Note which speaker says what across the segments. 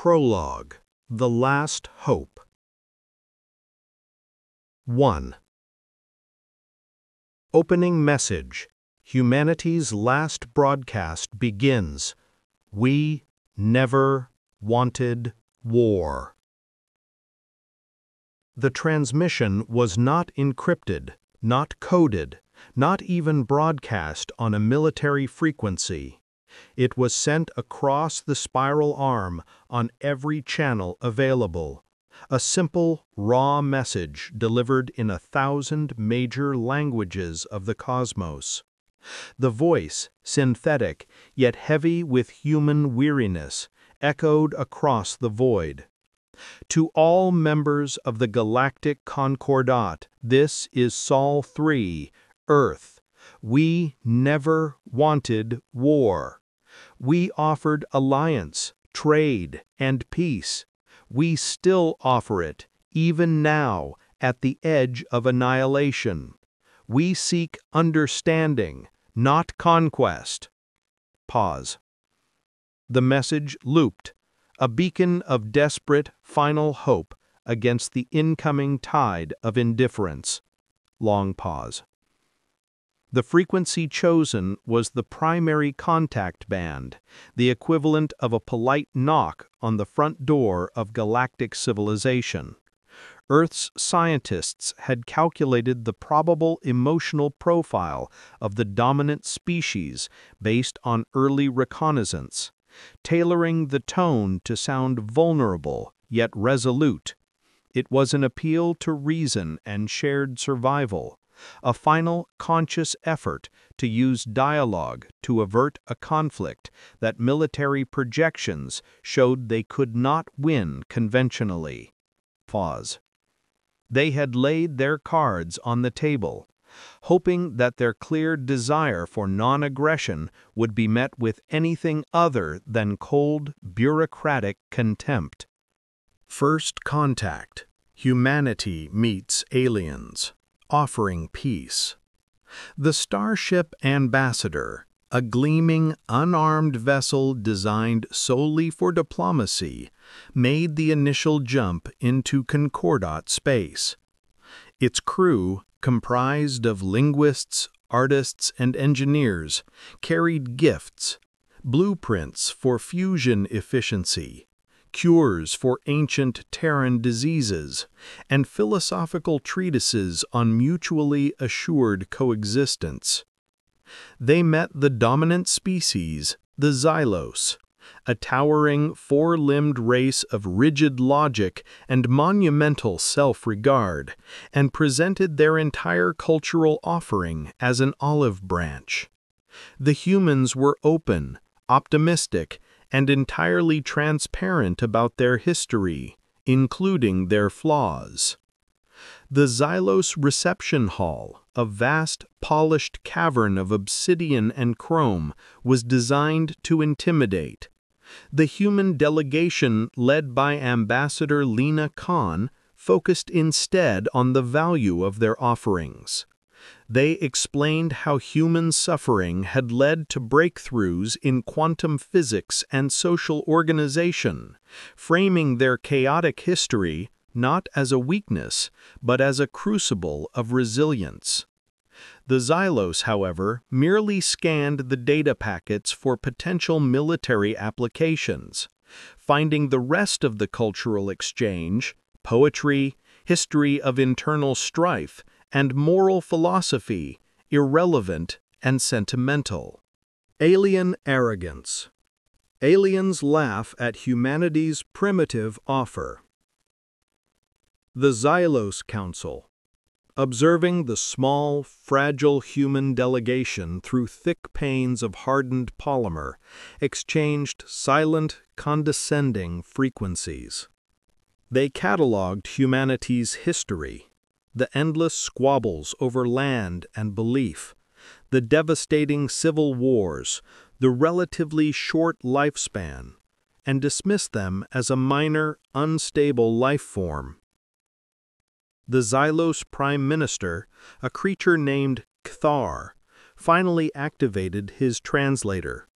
Speaker 1: Prologue: The Last Hope. 1. Opening message. Humanity's last broadcast begins. We never wanted war. The transmission was not encrypted, not coded, not even broadcast on a military frequency. It was sent across the spiral arm on every channel available. A simple, raw message delivered in 1,000 major languages of the cosmos. The voice, synthetic, yet heavy with human weariness, echoed across the void. To all members of the Galactic Concordat, this is Sol 3, Earth. We never wanted war. We offered alliance, trade, and peace. We still offer it, even now, at the edge of annihilation. We seek understanding, not conquest. Pause. The message looped, a beacon of desperate, final hope against the incoming tide of indifference. Long pause. The frequency chosen was the primary contact band, the equivalent of a polite knock on the front door of galactic civilization. Earth's scientists had calculated the probable emotional profile of the dominant species based on early reconnaissance, tailoring the tone to sound vulnerable yet resolute. It was an appeal to reason and shared survival, a final conscious effort to use dialogue to avert a conflict that military projections showed they could not win conventionally. Pause. They had laid their cards on the table, hoping that their clear desire for non-aggression would be met with anything other than cold, bureaucratic contempt. First contact. Humanity meets aliens, offering peace. The Starship Ambassador, a gleaming, unarmed vessel designed solely for diplomacy, made the initial jump into Concordat space. Its crew, comprised of linguists, artists, and engineers, carried gifts, blueprints for fusion efficiency, cures for ancient Terran diseases, and philosophical treatises on mutually assured coexistence. They met the dominant species, the Xylos, a towering four-limbed race of rigid logic and monumental self-regard, and presented their entire cultural offering as an olive branch. The humans were open, optimistic, and entirely transparent about their history, including their flaws. The Xylos reception hall, a vast, polished cavern of obsidian and chrome, was designed to intimidate. The human delegation, led by Ambassador Lena Khan, focused instead on the value of their offerings. They explained how human suffering had led to breakthroughs in quantum physics and social organization, framing their chaotic history not as a weakness, but as a crucible of resilience. The Xylos, however, merely scanned the data packets for potential military applications, finding the rest of the cultural exchange, poetry, history of internal strife, and moral philosophy, irrelevant and sentimental. Alien arrogance. Aliens laugh at humanity's primitive offer. The Xylos Council, observing the small, fragile human delegation through thick panes of hardened polymer, exchanged silent, condescending frequencies. They catalogued humanity's history, the endless squabbles over land and belief, the devastating civil wars, the relatively short lifespan, and dismissed them as a minor, unstable life form. The Xylos Prime Minister, a creature named Kthar, finally activated his translator,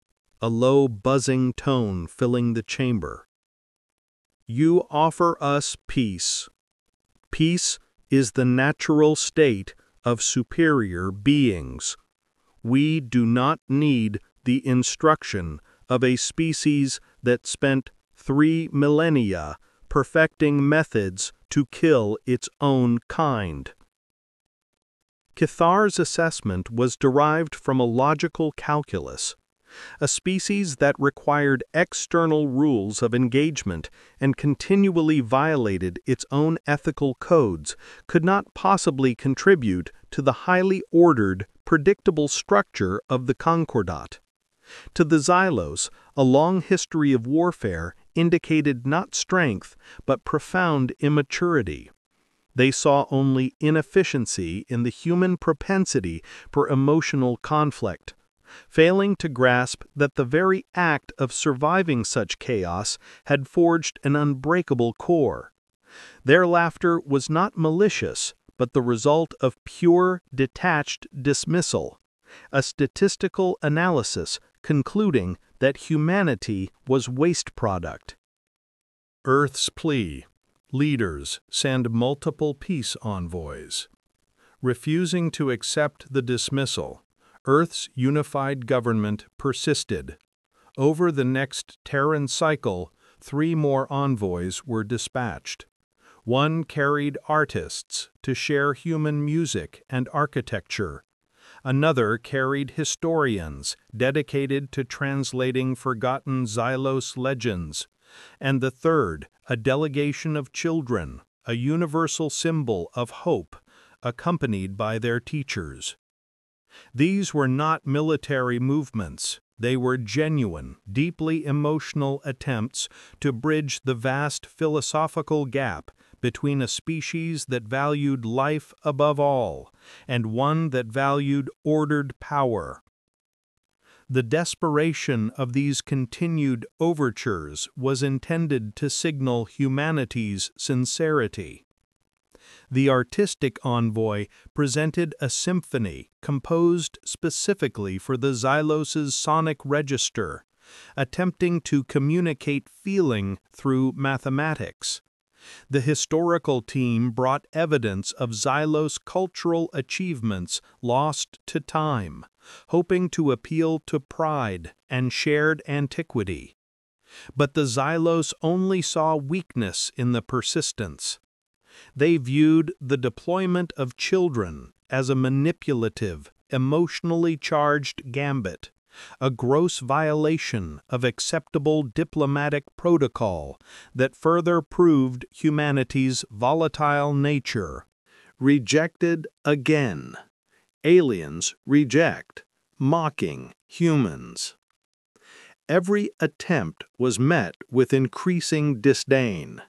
Speaker 1: a low buzzing tone filling the chamber. You offer us peace. Peace is the natural state of superior beings. We do not need the instruction of a species that spent 3 millennia perfecting methods to kill its own kind. Cathar's assessment was derived from a logical calculus. A species that required external rules of engagement and continually violated its own ethical codes could not possibly contribute to the highly ordered, predictable structure of the concordat. To the Xylos, a long history of warfare indicated not strength, but profound immaturity. They saw only inefficiency in the human propensity for emotional conflict, failing to grasp that the very act of surviving such chaos had forged an unbreakable core. Their laughter was not malicious, but the result of pure, detached dismissal, a statistical analysis concluding that humanity was waste product. Earth's plea. Leaders send multiple peace envoys. Refusing to accept the dismissal, Earth's unified government persisted. Over the next Terran cycle, 3 more envoys were dispatched. One carried artists to share human music and architecture. Another carried historians dedicated to translating forgotten Xylos legends. And the third, a delegation of children, a universal symbol of hope, accompanied by their teachers. These were not military movements. They were genuine, deeply emotional attempts to bridge the vast philosophical gap between a species that valued life above all and one that valued ordered power. The desperation of these continued overtures was intended to signal humanity's sincerity. The artistic envoy presented a symphony composed specifically for the Xylos' sonic register, attempting to communicate feeling through mathematics. The historical team brought evidence of Xylos' cultural achievements lost to time, hoping to appeal to pride and shared antiquity. But the Xylos only saw weakness in the persistence. They viewed the deployment of children as a manipulative, emotionally charged gambit, a gross violation of acceptable diplomatic protocol that further proved humanity's volatile nature. Rejected again. Aliens reject, mocking humans. Every attempt was met with increasing disdain.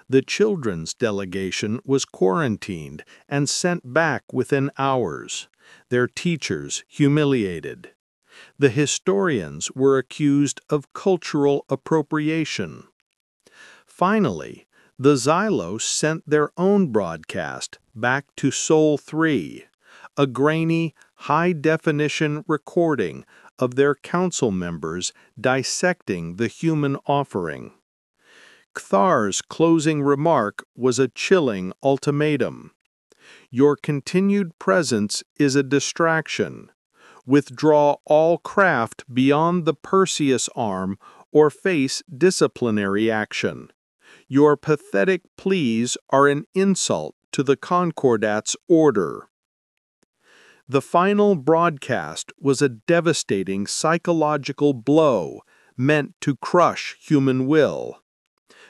Speaker 1: The children's delegation was quarantined and sent back within hours, their teachers humiliated. The historians were accused of cultural appropriation. Finally, the Xylos sent their own broadcast back to Sol 3, a grainy, high-definition recording of their council members dissecting the human offering. Cathar's closing remark was a chilling ultimatum. Your continued presence is a distraction. Withdraw all craft beyond the Perseus arm or face disciplinary action. Your pathetic pleas are an insult to the Concordat's order. The final broadcast was a devastating psychological blow meant to crush human will.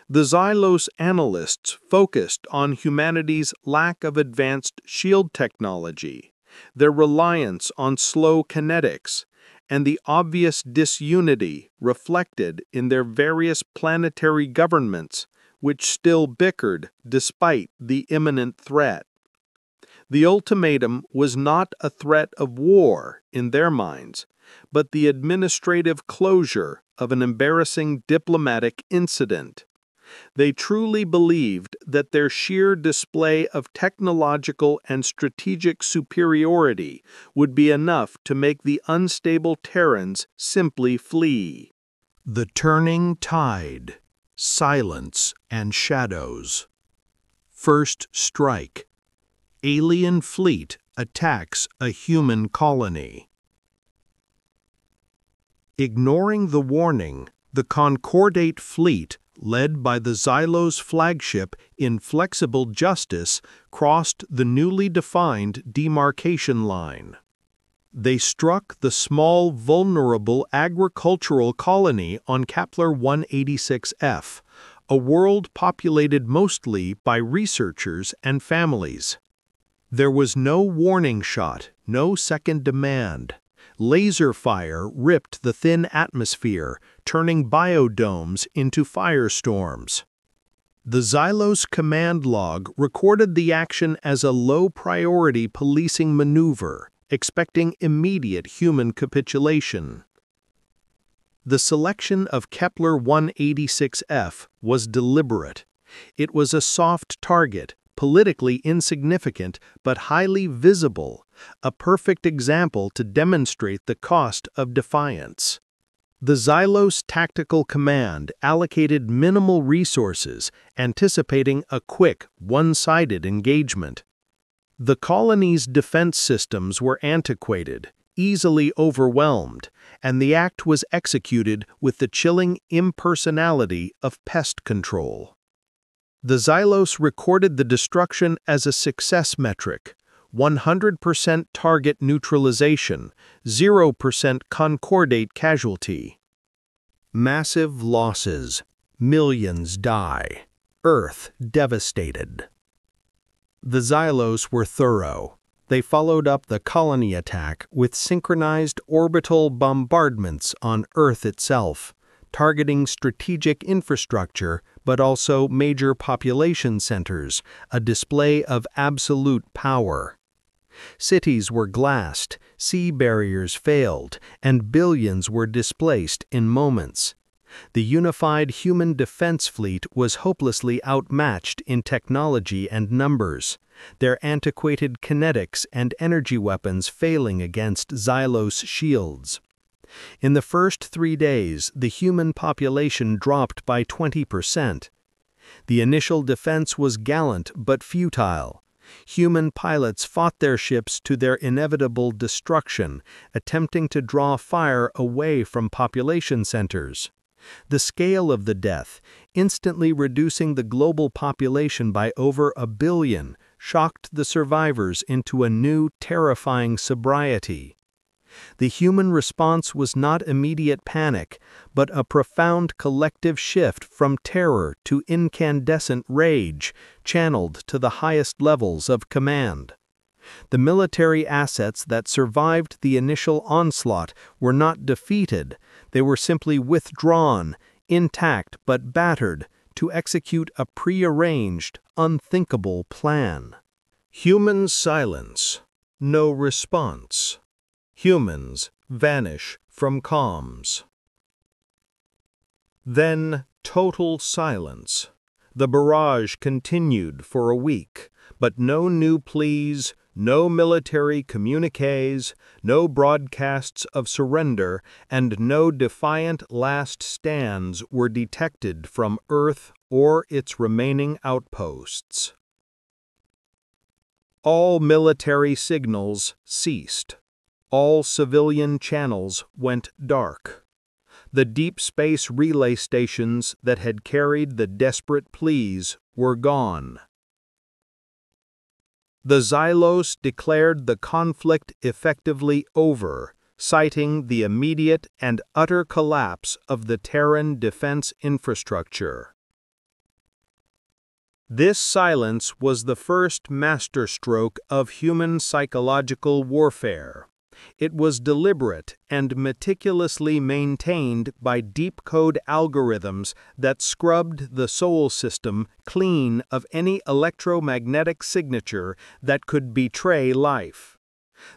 Speaker 1: The Xylos analysts focused on humanity's lack of advanced shield technology, their reliance on slow kinetics, and the obvious disunity reflected in their various planetary governments, which still bickered despite the imminent threat. The ultimatum was not a threat of war in their minds, but the administrative closure of an embarrassing diplomatic incident. They truly believed that their sheer display of technological and strategic superiority would be enough to make the unstable Terrans simply flee. The turning tide. Silence and Shadows. First Strike. Alien fleet attacks a human colony. Ignoring the warning, the Concordate fleet, led by the Xylos flagship Inflexible Justice, crossed the newly defined demarcation line. They struck the small, vulnerable agricultural colony on Kepler 186f, a world populated mostly by researchers and families. There was no warning shot, no second demand. Laser fire ripped the thin atmosphere, turning biodomes into firestorms. The Xylos command log recorded the action as a low-priority policing maneuver, expecting immediate human capitulation. The selection of Kepler 186f was deliberate. It was a soft target, politically insignificant but highly visible, a perfect example to demonstrate the cost of defiance. The Xylos Tactical Command allocated minimal resources, anticipating a quick, one-sided engagement. The colony's defense systems were antiquated, easily overwhelmed, and the act was executed with the chilling impersonality of pest control. The Xylos recorded the destruction as a success metric: 100% target neutralization, 0% concordate casualty. Massive losses. Millions die. Earth devastated. The Xylos were thorough. They followed up the colony attack with synchronized orbital bombardments on Earth itself, targeting strategic infrastructure but also major population centers, a display of absolute power. Cities were glassed, sea barriers failed, and billions were displaced in moments. The unified human defense fleet was hopelessly outmatched in technology and numbers, their antiquated kinetics and energy weapons failing against Xylos shields. In the first 3 days, the human population dropped by 20%. The initial defense was gallant but futile. Human pilots fought their ships to their inevitable destruction, attempting to draw fire away from population centers. The scale of the death, instantly reducing the global population by over 1 billion, shocked the survivors into a new, terrifying sobriety. The human response was not immediate panic, but a profound collective shift from terror to incandescent rage, channeled to the highest levels of command. The military assets that survived the initial onslaught were not defeated, they were simply withdrawn, intact but battered, to execute a prearranged, unthinkable plan. Human silence. No response. Humans vanish from comms. Then total silence. The barrage continued for a week, but no new pleas, no military communiques, no broadcasts of surrender, and no defiant last stands were detected from Earth or its remaining outposts. All military signals ceased. All civilian channels went dark. The deep space relay stations that had carried the desperate pleas were gone. The Xylos declared the conflict effectively over, citing the immediate and utter collapse of the Terran defense infrastructure. This silence was the first masterstroke of human psychological warfare. It was deliberate and meticulously maintained by deep code algorithms that scrubbed the Sol system clean of any electromagnetic signature that could betray life.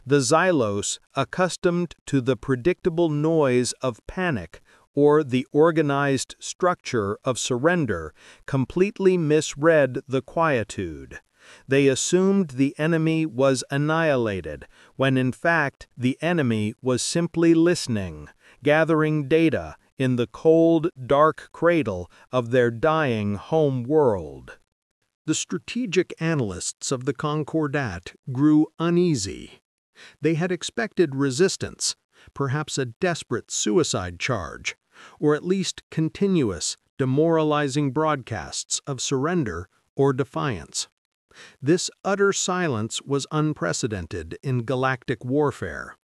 Speaker 1: The Xylos, accustomed to the predictable noise of panic or the organized structure of surrender, completely misread the quietude. They assumed the enemy was annihilated, when in fact the enemy was simply listening, gathering data, in the cold, dark cradle of their dying home world. The strategic analysts of the Concordat grew uneasy. They had expected resistance, perhaps a desperate suicide charge, or at least continuous, demoralizing broadcasts of surrender or defiance. This utter silence was unprecedented in galactic warfare.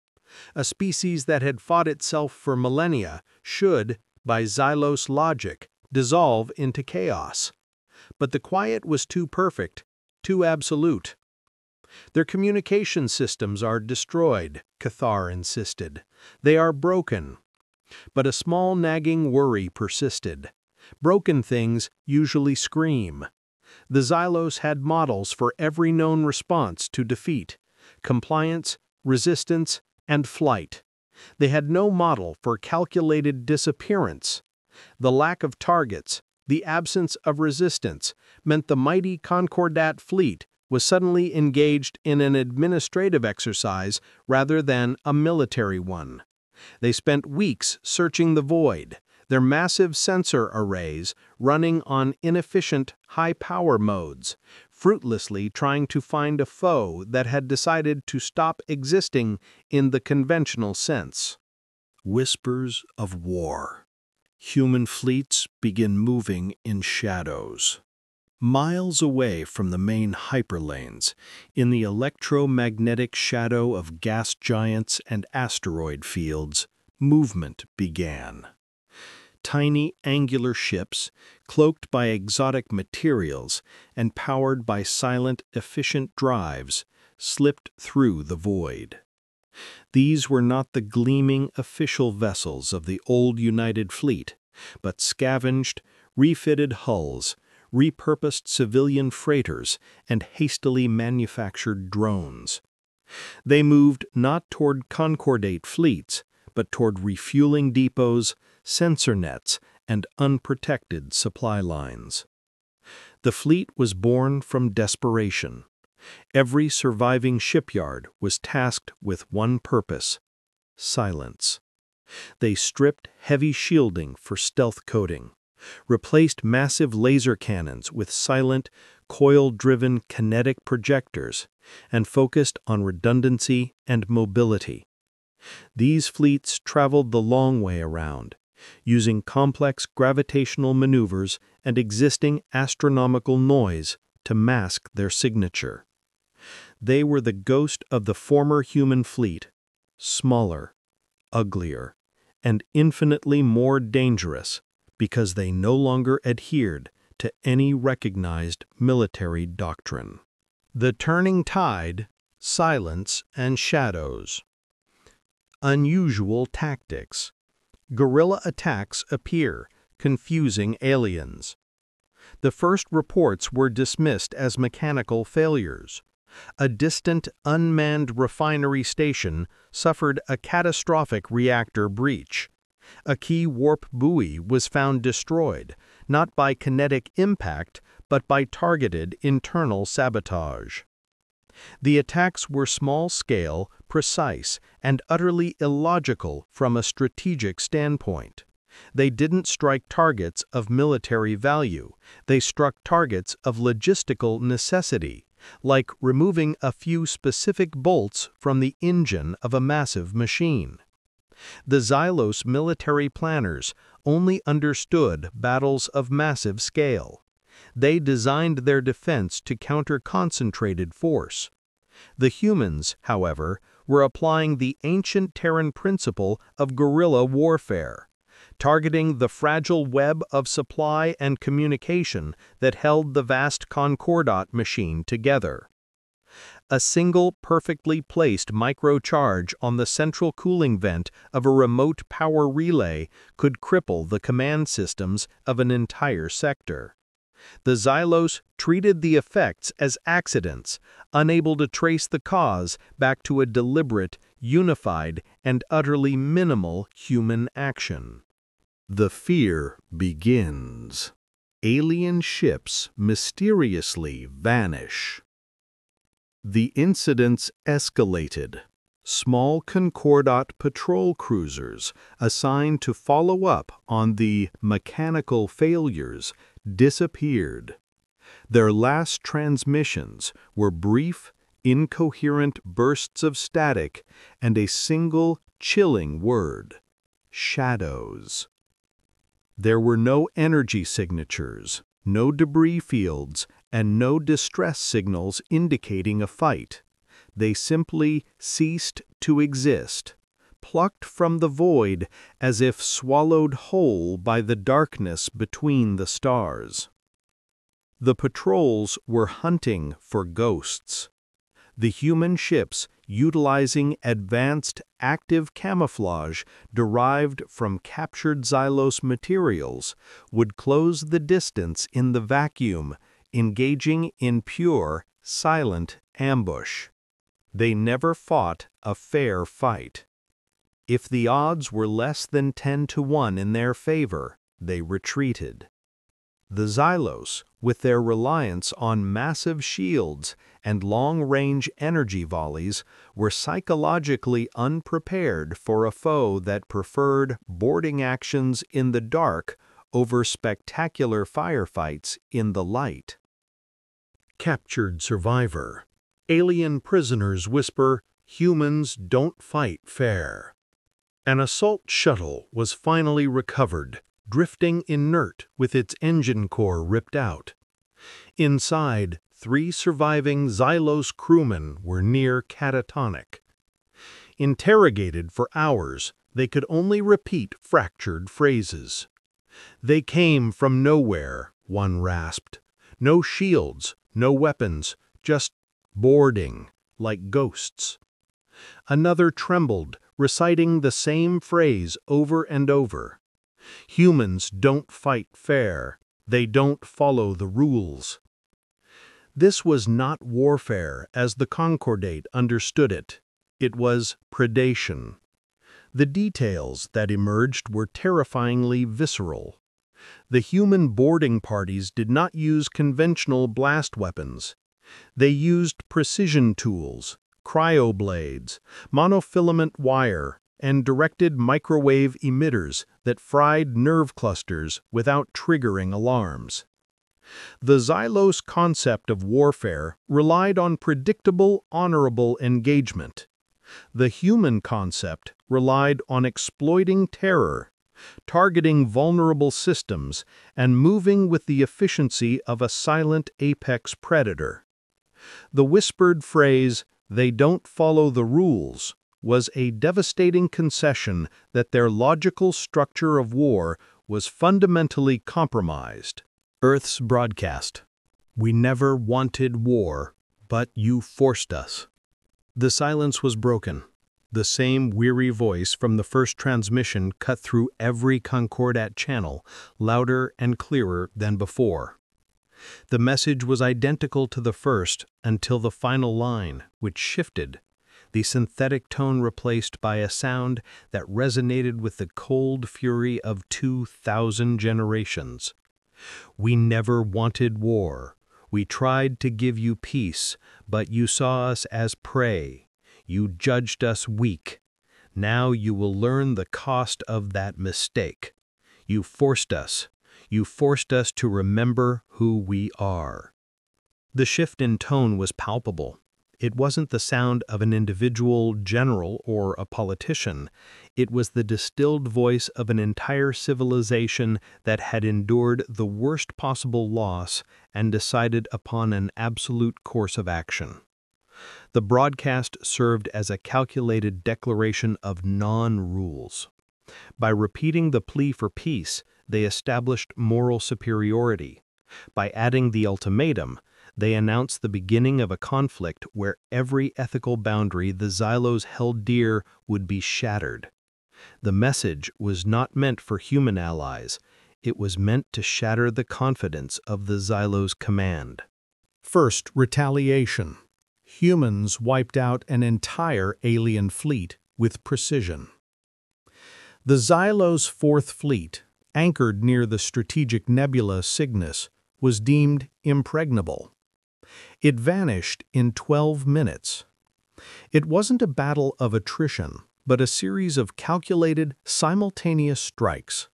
Speaker 1: A species that had fought itself for millennia should, by Xylos logic, dissolve into chaos. But the quiet was too perfect, too absolute. Their communication systems are destroyed, Cathar insisted. They are broken. But a small nagging worry persisted. Broken things usually scream. The Xylos had models for every known response to defeat: compliance, resistance, and flight. They had no model for calculated disappearance. The lack of targets, the absence of resistance, meant the mighty Concordat fleet was suddenly engaged in an administrative exercise rather than a military one. They spent weeks searching the void, their massive sensor arrays running on inefficient high-power modes, fruitlessly trying to find a foe that had decided to stop existing in the conventional sense. Whispers of war. Human fleets begin moving in shadows. Miles away from the main hyperlanes, in the electromagnetic shadow of gas giants and asteroid fields, movement began. Tiny angular ships, cloaked by exotic materials and powered by silent, efficient drives, slipped through the void. These were not the gleaming official vessels of the old United Fleet, but scavenged, refitted hulls, repurposed civilian freighters, and hastily manufactured drones. They moved not toward concordate fleets, but toward refueling depots, sensor nets, and unprotected supply lines. The fleet was born from desperation. Every surviving shipyard was tasked with one purpose: silence. They stripped heavy shielding for stealth coating, replaced massive laser cannons with silent, coil-driven kinetic projectors, and focused on redundancy and mobility. These fleets traveled the long way around, using complex gravitational maneuvers and existing astronomical noise to mask their signature. They were the ghost of the former human fleet, smaller, uglier, and infinitely more dangerous because they no longer adhered to any recognized military doctrine. The turning tide, silence and shadows. Unusual tactics. Guerrilla attacks appear, confusing aliens. The first reports were dismissed as mechanical failures. A distant, unmanned refinery station suffered a catastrophic reactor breach. A key warp buoy was found destroyed, not by kinetic impact, but by targeted internal sabotage. The attacks were small-scale, precise, and utterly illogical from a strategic standpoint. They didn't strike targets of military value. They struck targets of logistical necessity, like removing a few specific bolts from the engine of a massive machine. The Xylos military planners only understood battles of massive scale. They designed their defense to counter concentrated force. The humans, however, were applying the ancient Terran principle of guerrilla warfare, targeting the fragile web of supply and communication that held the vast Concordat machine together. A single perfectly placed microcharge on the central cooling vent of a remote power relay could cripple the command systems of an entire sector. The Xylos treated the effects as accidents, unable to trace the cause back to a deliberate, unified, and utterly minimal human action. The fear begins. Alien ships mysteriously vanish. The incidents escalated. Small Concordat patrol cruisers assigned to follow up on the mechanical failures disappeared. Their last transmissions were brief, incoherent bursts of static and a single chilling word: shadows. There were no energy signatures, no debris fields, and no distress signals indicating a fight. They simply ceased to exist, plucked from the void as if swallowed whole by the darkness between the stars. The patrols were hunting for ghosts. The human ships, utilizing advanced active camouflage derived from captured Xylos materials, would close the distance in the vacuum, engaging in pure, silent ambush. They never fought a fair fight. If the odds were less than 10-1 in their favor, they retreated. The Xylos, with their reliance on massive shields and long-range energy volleys, were psychologically unprepared for a foe that preferred boarding actions in the dark over spectacular firefights in the light. Captured survivor. Alien prisoners whisper, "Humans don't fight fair." An assault shuttle was finally recovered, drifting inert with its engine core ripped out. Inside, 3 surviving Xylos crewmen were near catatonic. Interrogated for hours, they could only repeat fractured phrases. "They came from nowhere," one rasped. "No shields, no weapons, just boarding, like ghosts." Another trembled, reciting the same phrase over and over. "Humans don't fight fair. They don't follow the rules." This was not warfare as the Concordate understood it. It was predation. The details that emerged were terrifyingly visceral. The human boarding parties did not use conventional blast weapons. They used precision tools, cryoblades, monofilament wire, and directed microwave emitters that fried nerve clusters without triggering alarms. The Xylos concept of warfare relied on predictable, honorable engagement. The human concept relied on exploiting terror, targeting vulnerable systems, and moving with the efficiency of a silent apex predator. The whispered phrase, "They don't follow the rules," was a devastating concession that their logical structure of war was fundamentally compromised. Earth's broadcast. "We never wanted war, but you forced us." The silence was broken. The same weary voice from the first transmission cut through every Concordat channel, louder and clearer than before. The message was identical to the first until the final line, which shifted, the synthetic tone replaced by a sound that resonated with the cold fury of 2,000 generations. "We never wanted war. We tried to give you peace, but you saw us as prey. You judged us weak. Now you will learn the cost of that mistake. You forced us. You forced us to remember who we are." The shift in tone was palpable. It wasn't the sound of an individual general or a politician. It was the distilled voice of an entire civilization that had endured the worst possible loss and decided upon an absolute course of action. The broadcast served as a calculated declaration of non-rules. By repeating the plea for peace, they established moral superiority. By adding the ultimatum, they announced the beginning of a conflict where every ethical boundary the Xylos held dear would be shattered. The message was not meant for human allies. It was meant to shatter the confidence of the Xylos command. First, retaliation. Humans wiped out an entire alien fleet with precision. The Xylos' Fourth Fleet, anchored near the strategic nebula Cygnus, was deemed impregnable. It vanished in 12 minutes. It wasn't a battle of attrition, but a series of calculated, simultaneous strikes.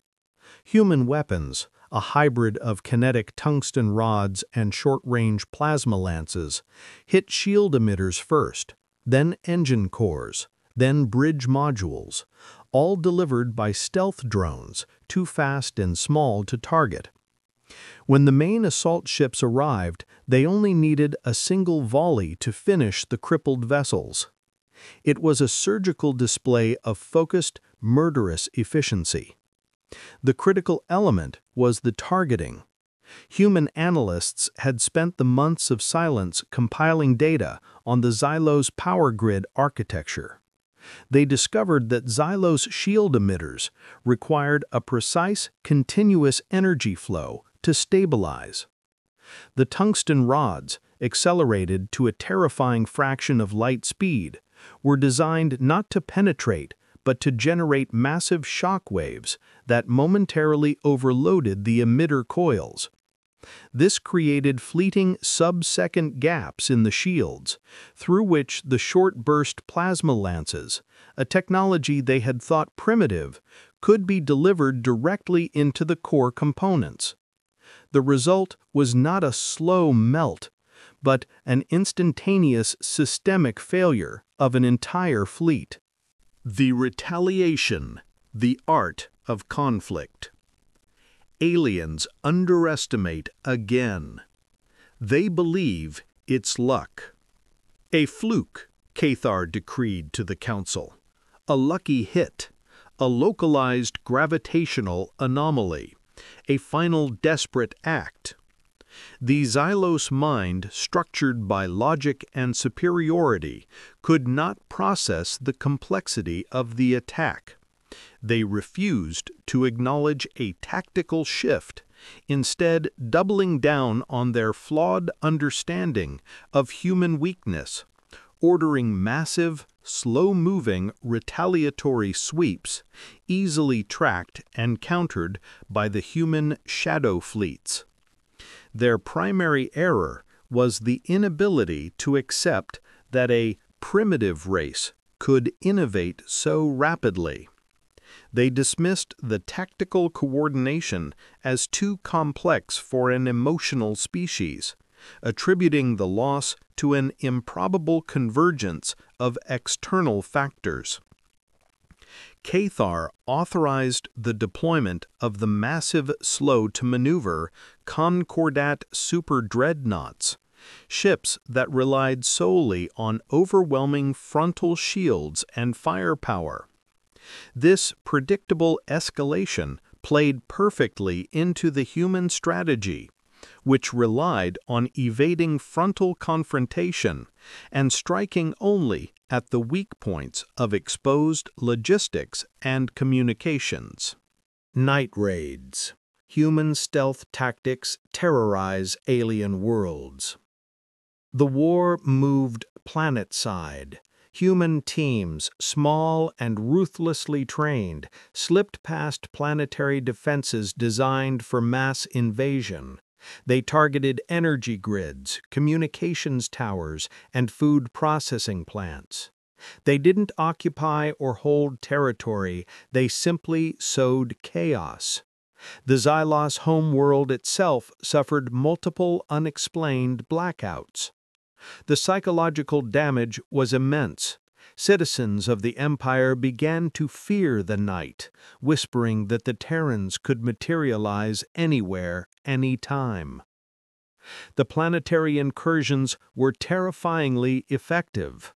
Speaker 1: Human weapons, a hybrid of kinetic tungsten rods and short-range plasma lances, hit shield emitters first, then engine cores, then bridge modules, all delivered by stealth drones, too fast and small to target. When the main assault ships arrived, they only needed a single volley to finish the crippled vessels. It was a surgical display of focused, murderous efficiency. The critical element was the targeting. Human analysts had spent the months of silence compiling data on the Xylos power grid architecture. They discovered that Xylos shield emitters required a precise, continuous energy flow to stabilize. The tungsten rods, accelerated to a terrifying fraction of light speed, were designed not to penetrate but to generate massive shock waves that momentarily overloaded the emitter coils. This created fleeting sub-second gaps in the shields, through which the short-burst plasma lances, a technology they had thought primitive, could be delivered directly into the core components. The result was not a slow melt, but an instantaneous systemic failure of an entire fleet. The retaliation, the art of conflict. Aliens underestimate again. They believe it's luck. A fluke, Cathar decreed to the Council. A lucky hit, a localized gravitational anomaly, a final desperate act. The Xylos mind, structured by logic and superiority, could not process the complexity of the attack. They refused to acknowledge a tactical shift, instead doubling down on their flawed understanding of human weakness, ordering massive, slow-moving retaliatory sweeps, easily tracked and countered by the human shadow fleets. Their primary error was the inability to accept that a primitive race could innovate so rapidly. They dismissed the tactical coordination as too complex for an emotional species, attributing the loss to an improbable convergence of external factors. Cathar authorized the deployment of the massive, slow-to-maneuver Concordat super-dreadnoughts, ships that relied solely on overwhelming frontal shields and firepower. This predictable escalation played perfectly into the human strategy, which relied on evading frontal confrontation and striking only at the weak points of exposed logistics and communications. Night raids. Human stealth tactics terrorize alien worlds. The war moved planet-side. Human teams, small and ruthlessly trained, slipped past planetary defenses designed for mass invasion. They targeted energy grids, communications towers, and food processing plants. They didn't occupy or hold territory, they simply sowed chaos. The Xylos homeworld itself suffered multiple unexplained blackouts. The psychological damage was immense. Citizens of the Empire began to fear the night, whispering that the Terrans could materialize anywhere, anytime. The planetary incursions were terrifyingly effective.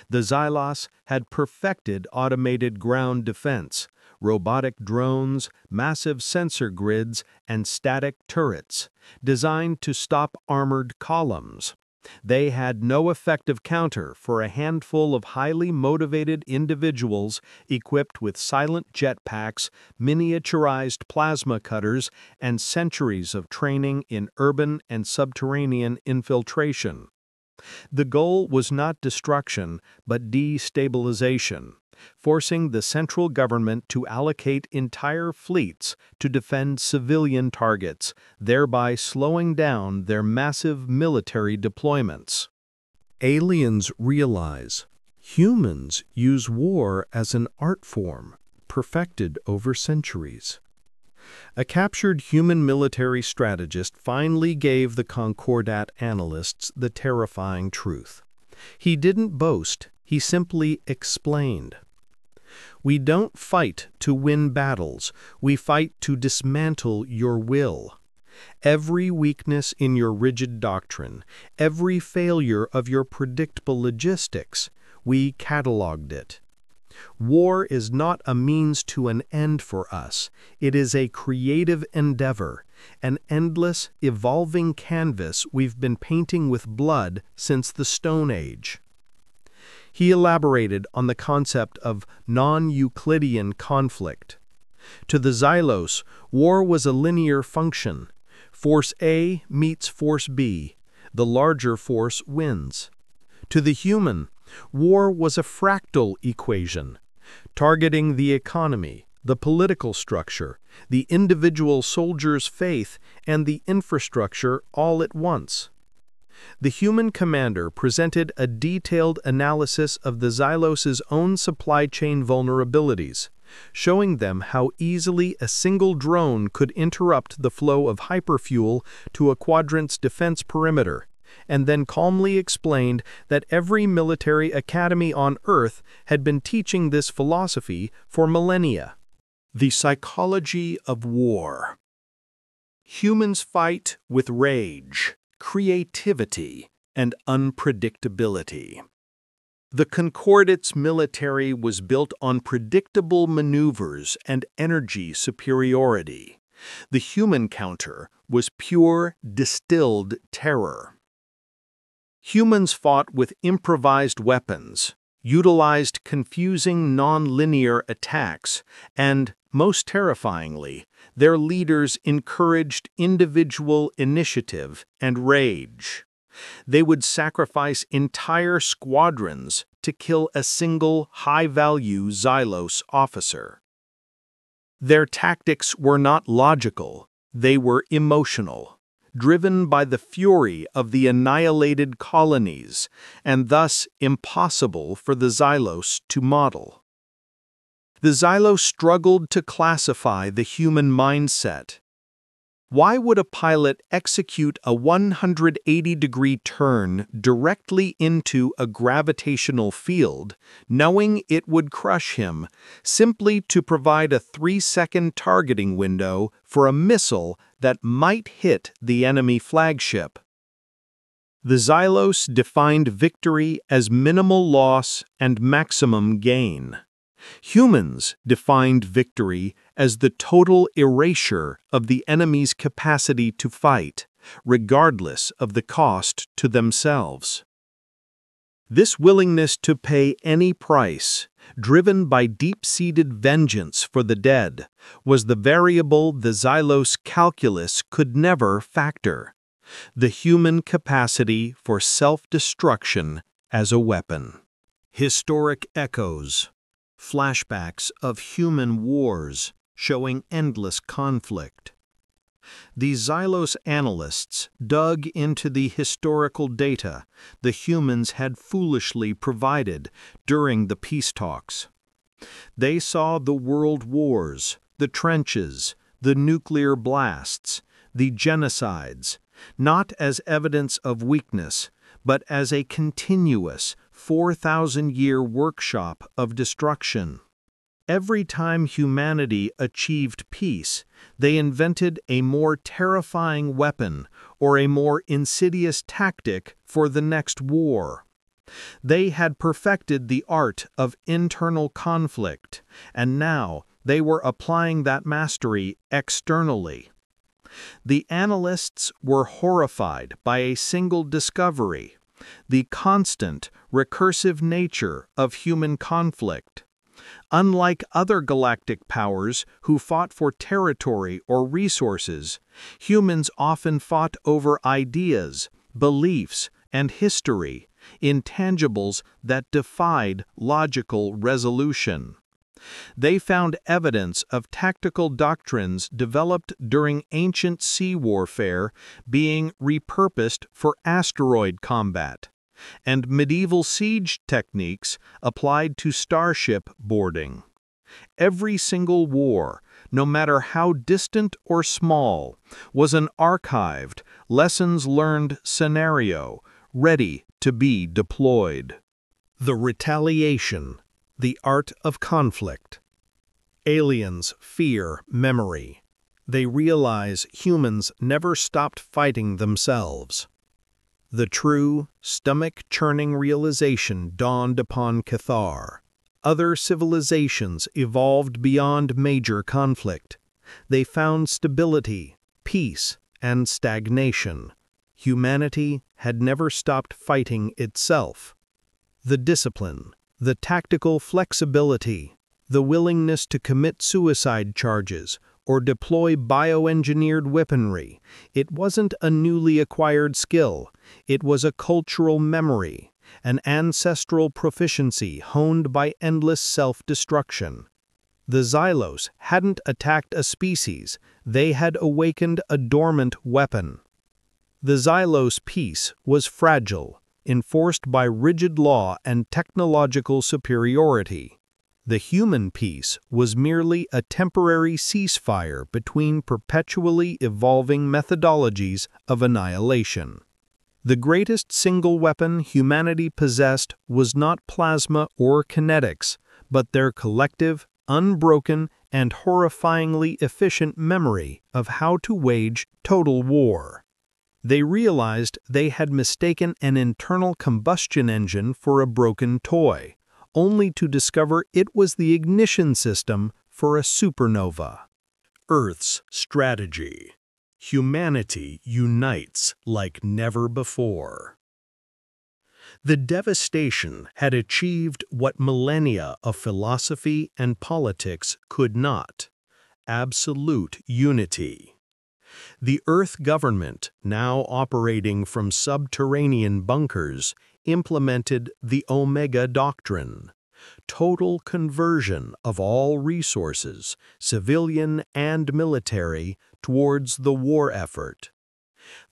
Speaker 1: The Xylos had perfected automated ground defense, robotic drones, massive sensor grids, and static turrets, designed to stop armored columns. They had no effective counter for a handful of highly motivated individuals equipped with silent jetpacks, miniaturized plasma cutters, and centuries of training in urban and subterranean infiltration. The goal was not destruction, but destabilization, forcing the central government to allocate entire fleets to defend civilian targets, thereby slowing down their massive military deployments. Aliens realize Humans use war as an art form, perfected over centuries. A captured human military strategist finally gave the Concordat analysts the terrifying truth. He didn't boast, he simply explained. We don't fight to win battles, we fight to dismantle your will. Every weakness in your rigid doctrine, every failure of your predictable logistics, we cataloged it. War is not a means to an end for us. It is a creative endeavor, an endless, evolving canvas we've been painting with blood since the Stone Age. He elaborated on the concept of non-Euclidean conflict. To the Xylos, war was a linear function. Force A meets Force B. The larger force wins. To the human, war was a fractal equation, targeting the economy, the political structure, the individual soldier's faith, and the infrastructure all at once. The human commander presented a detailed analysis of the Xylos' own supply chain vulnerabilities, showing them how easily a single drone could interrupt the flow of hyperfuel to a quadrant's defense perimeter, and then calmly explained that every military academy on Earth had been teaching this philosophy for millennia. The psychology of war. Humans fight with rage, creativity, and unpredictability. The Concordat's military was built on predictable maneuvers and energy superiority. The human counter was pure, distilled terror. Humans fought with improvised weapons, utilized confusing non-linear attacks, and, most terrifyingly, their leaders encouraged individual initiative and rage. They would sacrifice entire squadrons to kill a single high-value Xylos officer. Their tactics were not logical, they were emotional, driven by the fury of the annihilated colonies, and thus impossible for the Xylos to model. The Xylos struggled to classify the human mindset. Why would a pilot execute a 180-degree turn directly into a gravitational field, knowing it would crush him, simply to provide a 3-second targeting window for a missile that might hit the enemy flagship? The Xylos defined victory as minimal loss and maximum gain. Humans defined victory as the total erasure of the enemy's capacity to fight, regardless of the cost to themselves. This willingness to pay any price, driven by deep-seated vengeance for the dead, was the variable the Xylos calculus could never factor: the human capacity for self-destruction as a weapon. Historic echoes. Flashbacks of human wars showing endless conflict. The Xylos analysts dug into the historical data the humans had foolishly provided during the peace talks. They saw the world wars, the trenches, the nuclear blasts, the genocides, not as evidence of weakness, but as a continuous 4,000-year workshop of destruction. Every time humanity achieved peace, they invented a more terrifying weapon or a more insidious tactic for the next war. They had perfected the art of internal conflict, and now they were applying that mastery externally. The analysts were horrified by a single discovery: the constant, recursive nature of human conflict. Unlike other galactic powers who fought for territory or resources, humans often fought over ideas, beliefs, and history, intangibles that defied logical resolution. They found evidence of tactical doctrines developed during ancient sea warfare being repurposed for asteroid combat, and medieval siege techniques applied to starship boarding. Every single war, no matter how distant or small, was an archived, lessons-learned scenario ready to be deployed. The retaliation, the art of conflict. Aliens fear memory. They realize humans never stopped fighting themselves. The true, stomach-churning realization dawned upon Cathar. Other civilizations evolved beyond major conflict. They found stability, peace, and stagnation. Humanity had never stopped fighting itself. The discipline, the tactical flexibility, the willingness to commit suicide charges or deploy bioengineered weaponry, it wasn't a newly acquired skill, it was a cultural memory, an ancestral proficiency honed by endless self-destruction. The Xylos hadn't attacked a species, they had awakened a dormant weapon. The Xylos peace was fragile, enforced by rigid law and technological superiority. The human peace was merely a temporary ceasefire between perpetually evolving methodologies of annihilation. The greatest single weapon humanity possessed was not plasma or kinetics, but their collective, unbroken, and horrifyingly efficient memory of how to wage total war. They realized they had mistaken an internal combustion engine for a broken toy, only to discover it was the ignition system for a supernova. Earth's strategy. Humanity unites like never before. The devastation had achieved what millennia of philosophy and politics could not: absolute unity. The Earth government, now operating from subterranean bunkers, implemented the Omega Doctrine: total conversion of all resources, civilian and military, towards the war effort.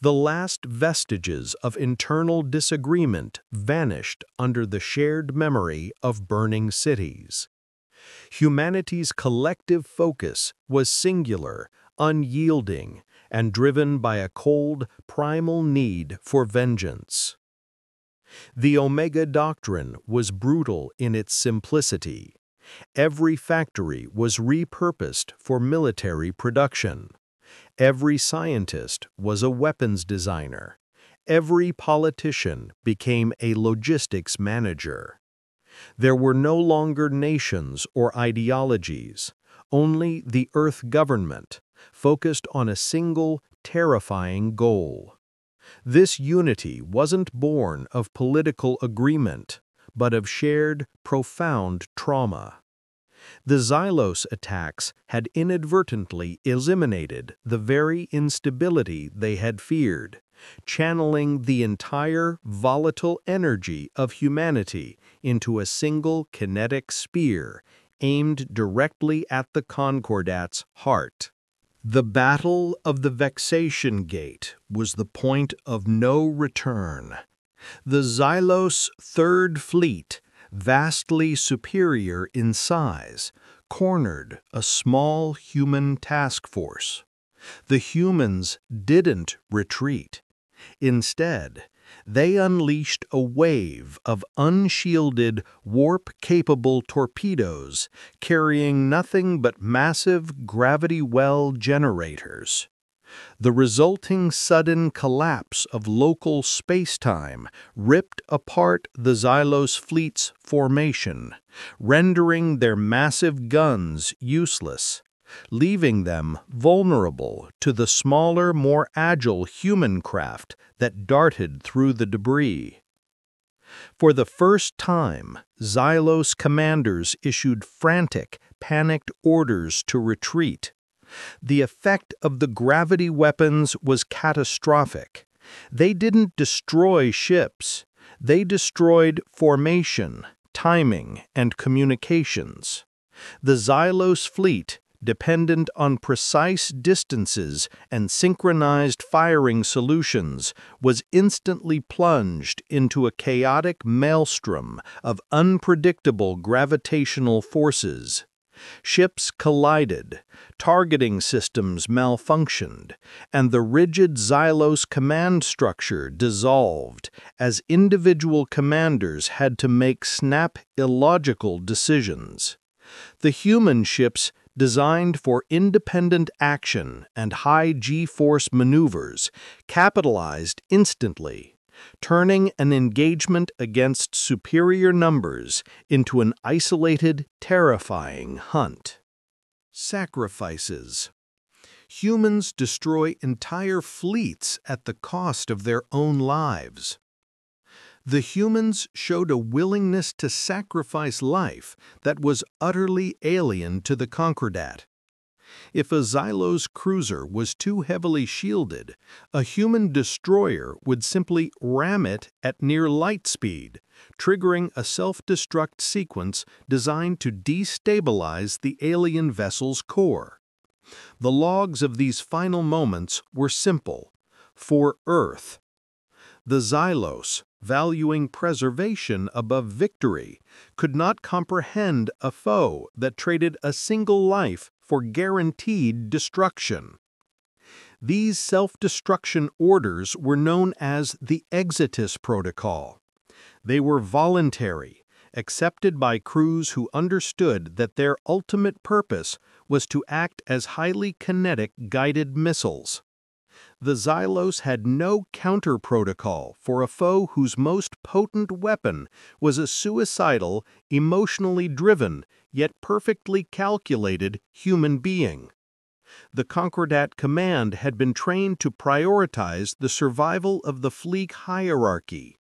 Speaker 1: The last vestiges of internal disagreement vanished under the shared memory of burning cities. Humanity's collective focus was singular, unyielding, and driven by a cold, primal need for vengeance. The Omega Doctrine was brutal in its simplicity. Every factory was repurposed for military production. Every scientist was a weapons designer. Every politician became a logistics manager. There were no longer nations or ideologies, only the Earth government, focused on a single, terrifying goal. This unity wasn't born of political agreement, but of shared, profound trauma. The Xylos attacks had inadvertently eliminated the very instability they had feared, channeling the entire volatile energy of humanity into a single kinetic spear aimed directly at the Concordat's heart. The Battle of the Vexation Gate was the point of no return. The Xylos Third Fleet, vastly superior in size, cornered a small human task force. The humans didn't retreat. Instead, they unleashed a wave of unshielded, warp-capable torpedoes carrying nothing but massive gravity well generators. The resulting sudden collapse of local space-time ripped apart the Xylos fleet's formation, rendering their massive guns useless, leaving them vulnerable to the smaller, more agile human craft that darted through the debris. For the first time, Xylos commanders issued frantic, panicked orders to retreat. The effect of the gravity weapons was catastrophic. They didn't destroy ships. They destroyed formation, timing, and communications. The Xylos fleet, dependent on precise distances and synchronized firing solutions, was instantly plunged into a chaotic maelstrom of unpredictable gravitational forces. Ships collided, targeting systems malfunctioned, and the rigid Xylos command structure dissolved as individual commanders had to make snap, illogical decisions. The human ships, designed for independent action and high G-force maneuvers, capitalized instantly, turning an engagement against superior numbers into an isolated, terrifying hunt. Sacrifices. Humans destroy entire fleets at the cost of their own lives. The humans showed a willingness to sacrifice life that was utterly alien to the Concordat. If a Xylos cruiser was too heavily shielded, a human destroyer would simply ram it at near light speed, triggering a self-destruct sequence designed to destabilize the alien vessel's core. The logs of these final moments were simple: for Earth. The Xylos, valuing preservation above victory, could not comprehend a foe that traded a single life for guaranteed destruction. These self-destruction orders were known as the Exitus Protocol. They were voluntary, accepted by crews who understood that their ultimate purpose was to act as highly kinetic guided missiles. The Xylos had no counter-protocol for a foe whose most potent weapon was a suicidal, emotionally driven, yet perfectly calculated human being. The Concordat command had been trained to prioritize the survival of the fleet hierarchy.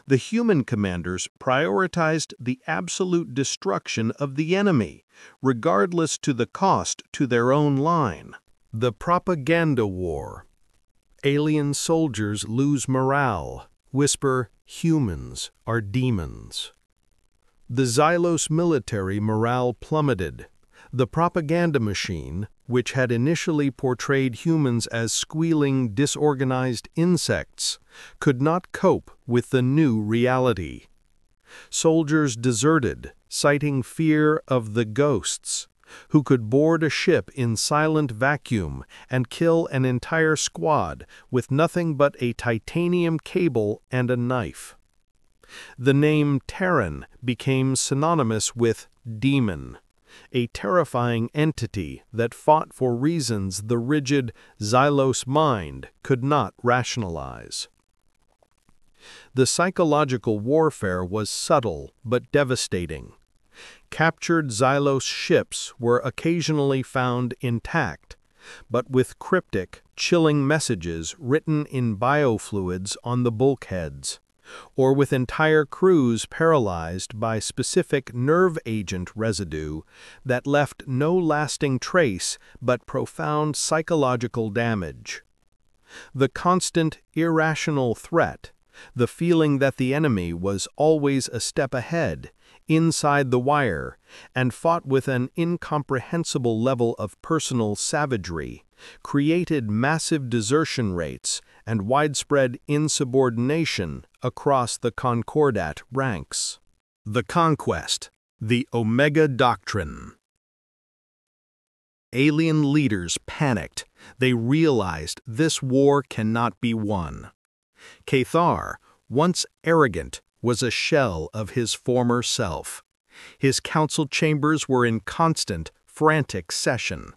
Speaker 1: The human commanders prioritized the absolute destruction of the enemy, regardless to the cost to their own line. The Propaganda War. Alien soldiers lose morale, whisper, "Humans are demons." The Xylos military morale plummeted. The propaganda machine, which had initially portrayed humans as squealing, disorganized insects, could not cope with the new reality. Soldiers deserted, citing fear of the ghosts, who could board a ship in silent vacuum and kill an entire squad with nothing but a titanium cable and a knife. The name Terran became synonymous with demon, a terrifying entity that fought for reasons the rigid Xylos mind could not rationalize. The psychological warfare was subtle but devastating. Captured Xylos ships were occasionally found intact, but with cryptic, chilling messages written in biofluids on the bulkheads, or with entire crews paralyzed by specific nerve agent residue that left no lasting trace but profound psychological damage. The constant, irrational threat, the feeling that the enemy was always a step ahead, inside the wire, and fought with an incomprehensible level of personal savagery, created massive desertion rates and widespread insubordination across the Concordat ranks. The Conquest, the Omega Doctrine. Alien leaders panicked. They realized this war cannot be won. Cathar, once arrogant, was a shell of his former self. His council chambers were in constant, frantic session.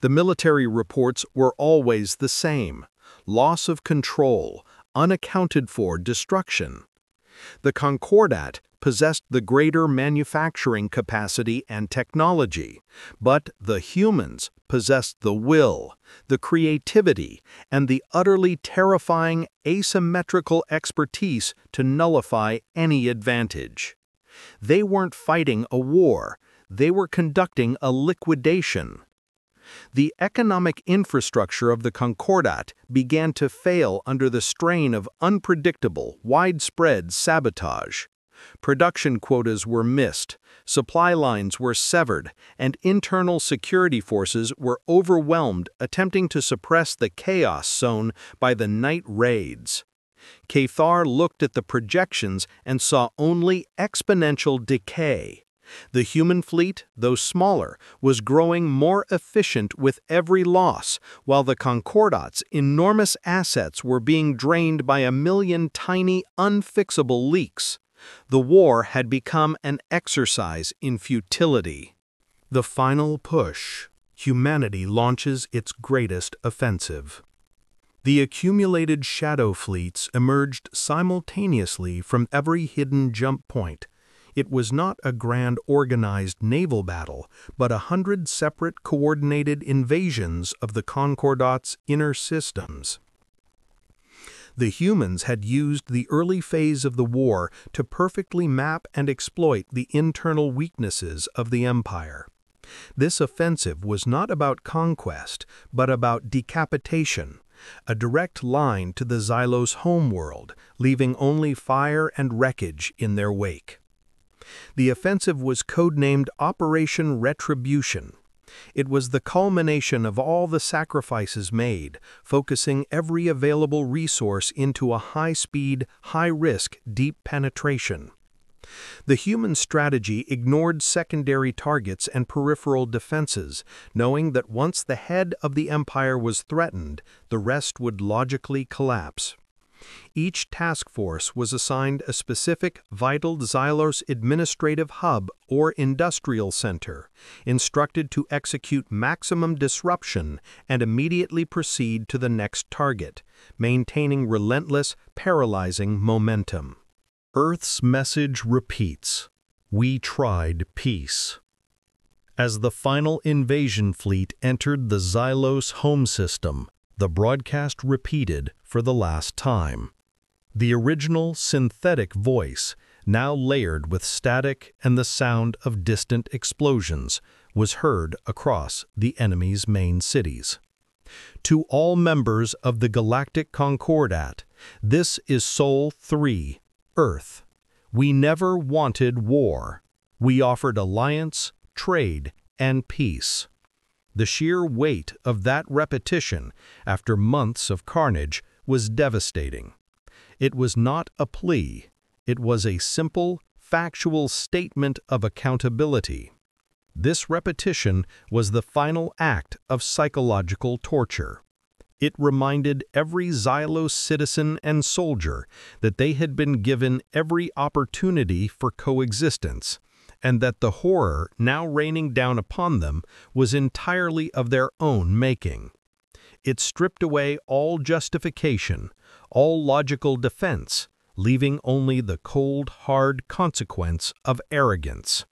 Speaker 1: The military reports were always the same: loss of control, unaccounted for destruction. The Concordat possessed the greater manufacturing capacity and technology, but the humans possessed the will, the creativity, and the utterly terrifying asymmetrical expertise to nullify any advantage. They weren't fighting a war, they were conducting a liquidation. The economic infrastructure of the Concordat began to fail under the strain of unpredictable, widespread sabotage. Production quotas were missed, supply lines were severed, and internal security forces were overwhelmed attempting to suppress the chaos sown by the night raids. Cathar looked at the projections and saw only exponential decay. The human fleet, though smaller, was growing more efficient with every loss, while the Concordat's enormous assets were being drained by a million tiny, unfixable leaks. The war had become an exercise in futility. The final push. Humanity launches its greatest offensive. The accumulated shadow fleets emerged simultaneously from every hidden jump point. It was not a grand organized naval battle, but 100 separate coordinated invasions of the Concordat's inner systems. The humans had used the early phase of the war to perfectly map and exploit the internal weaknesses of the Empire. This offensive was not about conquest, but about decapitation, a direct line to the Xylos homeworld, leaving only fire and wreckage in their wake. The offensive was codenamed Operation Retribution. It was the culmination of all the sacrifices made, focusing every available resource into a high-speed, high-risk, deep penetration. The human strategy ignored secondary targets and peripheral defenses, knowing that once the head of the empire was threatened, the rest would logically collapse. Each task force was assigned a specific vital Xylos administrative hub or industrial center, instructed to execute maximum disruption and immediately proceed to the next target, maintaining relentless, paralyzing momentum. Earth's message repeats: we tried peace. As the final invasion fleet entered the Xylos home system, the broadcast repeated for the last time. The original synthetic voice, now layered with static and the sound of distant explosions, was heard across the enemy's main cities. To all members of the Galactic Concordat, this is Sol 3, Earth. We never wanted war. We offered alliance, trade, and peace. The sheer weight of that repetition, after months of carnage, was devastating. It was not a plea. It was a simple, factual statement of accountability. This repetition was the final act of psychological torture. It reminded every Xylos citizen and soldier that they had been given every opportunity for coexistence, and that the horror now raining down upon them was entirely of their own making. It stripped away all justification, all logical defense, leaving only the cold, hard consequence of arrogance.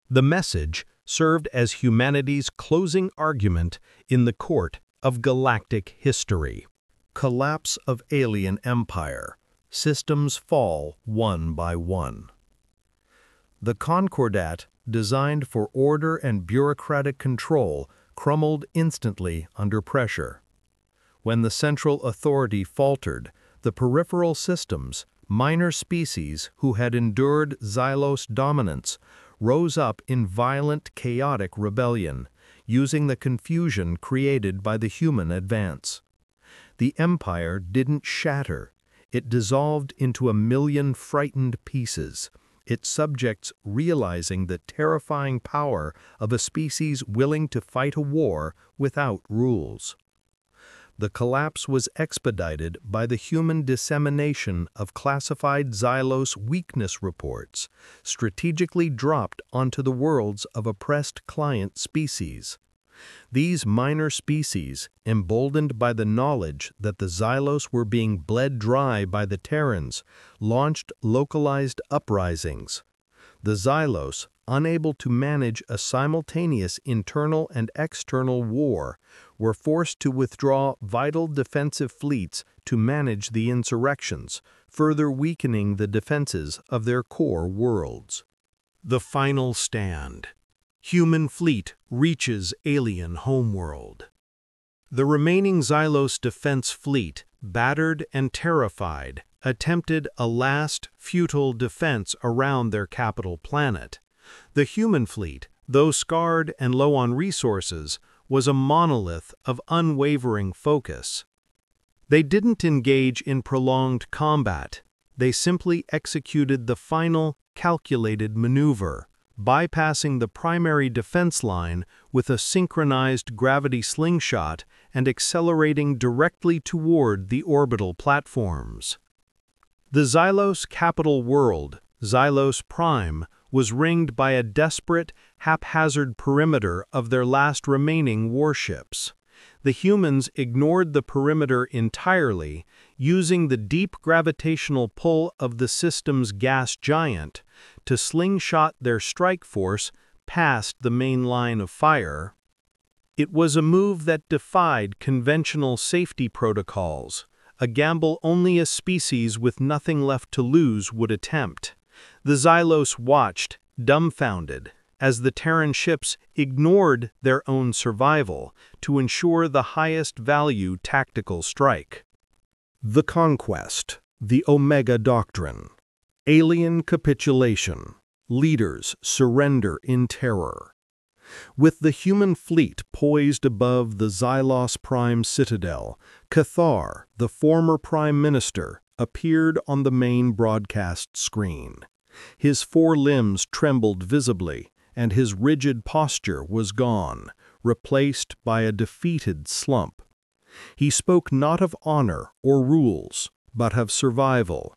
Speaker 1: The message served as humanity's closing argument in the court of galactic history. Collapse of alien empire. Systems fall one by one. The Concordat, designed for order and bureaucratic control, crumbled instantly under pressure. When the central authority faltered, the peripheral systems, minor species who had endured Xylos dominance, rose up in violent, chaotic rebellion, using the confusion created by the human advance. The empire didn't shatter. It dissolved into a million frightened pieces, its subjects realizing the terrifying power of a species willing to fight a war without rules. The collapse was expedited by the human dissemination of classified Xylos weakness reports, strategically dropped onto the worlds of oppressed client species. These minor species, emboldened by the knowledge that the Xylos were being bled dry by the Terrans, launched localized uprisings. The Xylos, unable to manage a simultaneous internal and external war, were forced to withdraw vital defensive fleets to manage the insurrections, further weakening the defenses of their core worlds. The final stand. Human fleet reaches alien homeworld. The remaining Xylos defense fleet, battered and terrified, attempted a last, futile defense around their capital planet. The human fleet, though scarred and low on resources, was a monolith of unwavering focus. They didn't engage in prolonged combat. They simply executed the final, calculated maneuver, bypassing the primary defense line with a synchronized gravity slingshot and accelerating directly toward the orbital platforms. The Xylos capital world, Xylos Prime, was ringed by a desperate, haphazard perimeter of their last remaining warships. The humans ignored the perimeter entirely, using the deep gravitational pull of the system's gas giant to slingshot their strike force past the main line of fire. It was a move that defied conventional safety protocols, a gamble only a species with nothing left to lose would attempt. The Xylos watched, dumbfounded, as the Terran ships ignored their own survival to ensure the highest value tactical strike. The Conquest, the Omega Doctrine. Alien capitulation. Leaders surrender in terror. With the human fleet poised above the Xylos Prime citadel, Cathar, the former Prime Minister, appeared on the main broadcast screen. His four limbs trembled visibly, and his rigid posture was gone, replaced by a defeated slump. He spoke not of honor or rules, but of survival.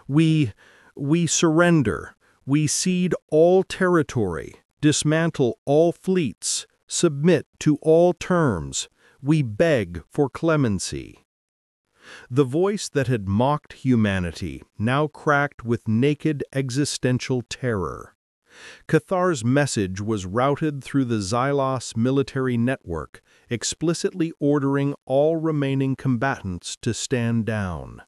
Speaker 1: We surrender. We cede all territory, dismantle all fleets, submit to all terms. We beg for clemency. The voice that had mocked humanity now cracked with naked existential terror. Cathar's message was routed through the Xylos military network, explicitly ordering all remaining combatants to stand down.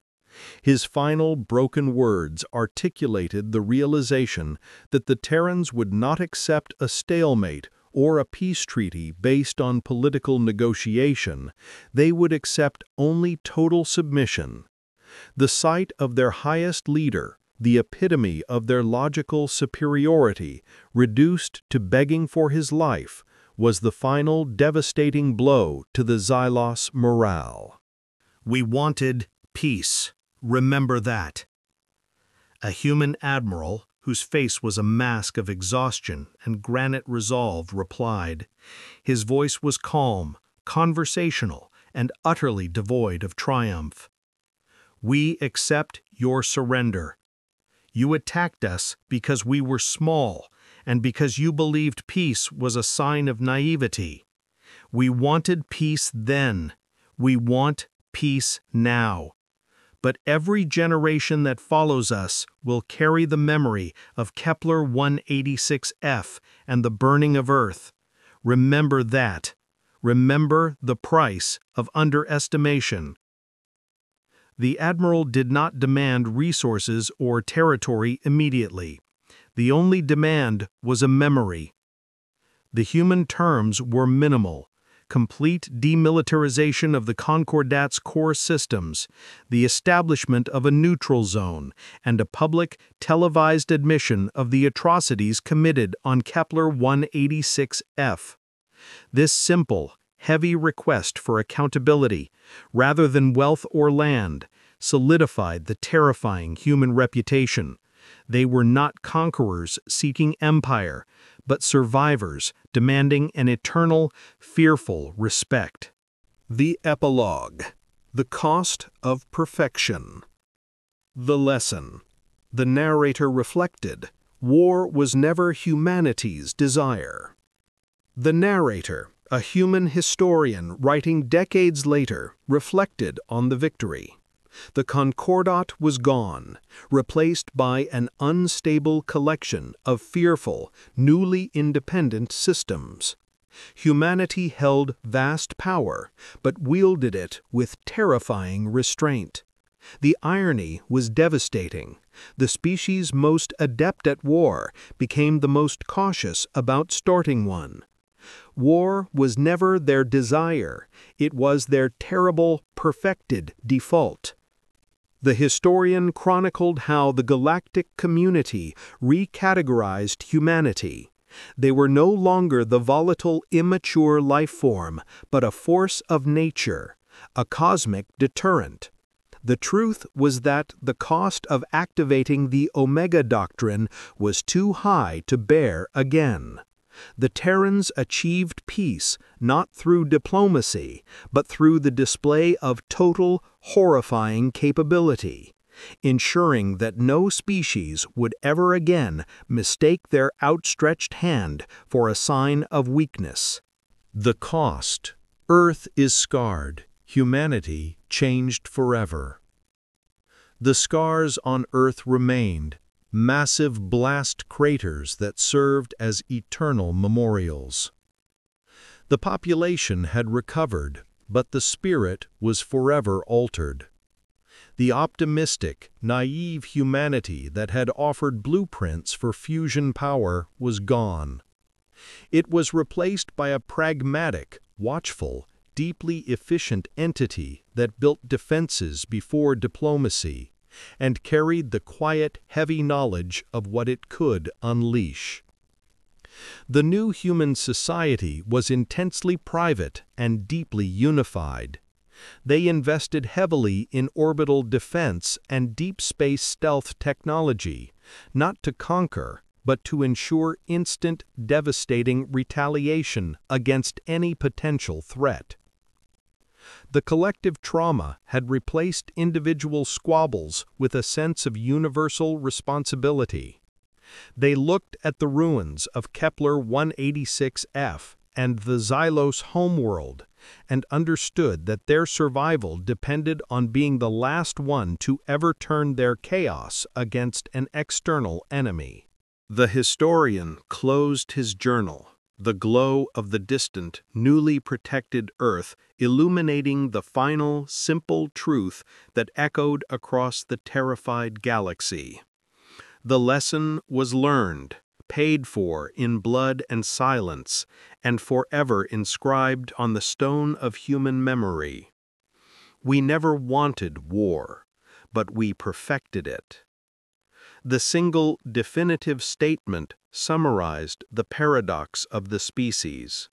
Speaker 1: His final broken words articulated the realization that the Terrans would not accept a stalemate or a peace treaty based on political negotiation. They would accept only total submission. The sight of their highest leader, the epitome of their logical superiority, reduced to begging for his life, was the final devastating blow to the Xylos morale. We wanted peace. Remember that. A human admiral, whose face was a mask of exhaustion and granite resolve, replied. His voice was calm, conversational, and utterly devoid of triumph. We accept your surrender. You attacked us because we were small and because you believed peace was a sign of naivety. We wanted peace then. We want peace now. But every generation that follows us will carry the memory of Kepler 186f and the burning of Earth. Remember that. Remember the price of underestimation. The Admiral did not demand resources or territory immediately. The only demand was a memory. The human terms were minimal. Complete demilitarization of the Concordat's core systems, the establishment of a neutral zone, and a public, televised admission of the atrocities committed on Kepler 186f. This simple, heavy request for accountability, rather than wealth or land, solidified the terrifying human reputation. They were not conquerors seeking empire, but survivors demanding an eternal, fearful respect. The Epilogue. The Cost of Perfection. The lesson. The narrator reflected. War was never humanity's desire. The narrator, a human historian writing decades later, reflected on the victory. The Concordat was gone, replaced by an unstable collection of fearful, newly independent systems. Humanity held vast power, but wielded it with terrifying restraint. The irony was devastating. The species most adept at war became the most cautious about starting one. War was never their desire, it was their terrible, perfected default. The historian chronicled how the galactic community recategorized humanity. They were no longer the volatile, immature life form, but a force of nature, a cosmic deterrent. The truth was that the cost of activating the Omega Doctrine was too high to bear again. The Terrans achieved peace not through diplomacy, but through the display of total, horrifying capability, ensuring that no species would ever again mistake their outstretched hand for a sign of weakness. The cost. Earth is scarred, humanity changed forever. The scars on Earth remained, massive blast craters that served as eternal memorials. The population had recovered, but the spirit was forever altered. The optimistic, naive humanity that had offered blueprints for fusion power was gone. It was replaced by a pragmatic, watchful, deeply efficient entity that built defenses before diplomacy and carried the quiet, heavy knowledge of what it could unleash. The new human society was intensely private and deeply unified. They invested heavily in orbital defense and deep space stealth technology, not to conquer, but to ensure instant, devastating retaliation against any potential threat. The collective trauma had replaced individual squabbles with a sense of universal responsibility. They looked at the ruins of Kepler 186f and the Xylos homeworld and understood that their survival depended on being the last one to ever turn their chaos against an external enemy. The historian closed his journal, the glow of the distant, newly protected Earth illuminating the final, simple truth that echoed across the terrified galaxy. The lesson was learned, paid for in blood and silence, and forever inscribed on the stone of human memory. We never wanted war, but we perfected it. The single definitive statement summarized the paradox of the species.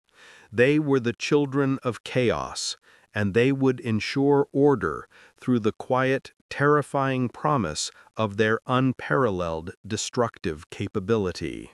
Speaker 1: They were the children of chaos, and they would ensure order through the quiet, terrifying promise of their unparalleled destructive capability.